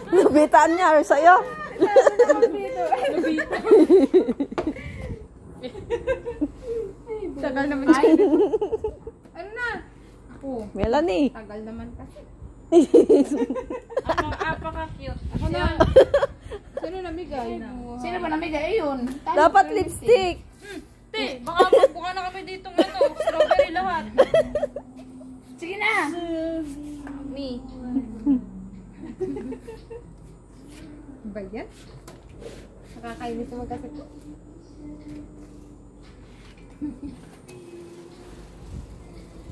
Nabitaan niya sa'yo. Tagal naman siya. Ano na? Ako. Melanie. Tagal naman kasi. Apaka-cute. Ako na. Sino namigay? Sino ba namigay? Ayun. Dapat lipstick. Te, baka magbuka na kami dito strawberry lahat. Sige na. Me. Ba yan? Nakakainis naman kasi ko.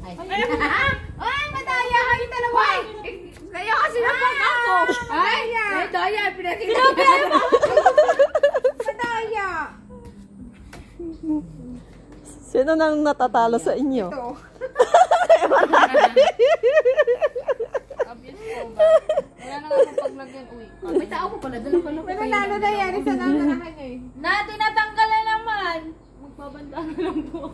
Ay, madaya kayo dalawa. kaya kasi napag ako. Ay, madaya. Pinakita. Madaya. Sino nang natatalo sa inyo? Ito. Obvious po ba? Wala na nga paglagyan. Uy, may tao ko pala. Dala pala ko May nanalo na yan. Isa na nanahan niya eh. na, tinatanggal na naman. Magbabanda na lang po.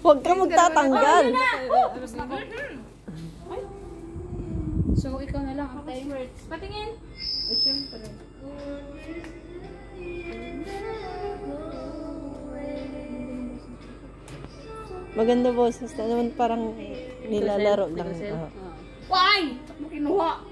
Huwag ka magtatanggal. So, ikaw na lang. Patingin. Siyempre. Maganda boses na naman parang nilalaro lang. Why? Mo kinuha.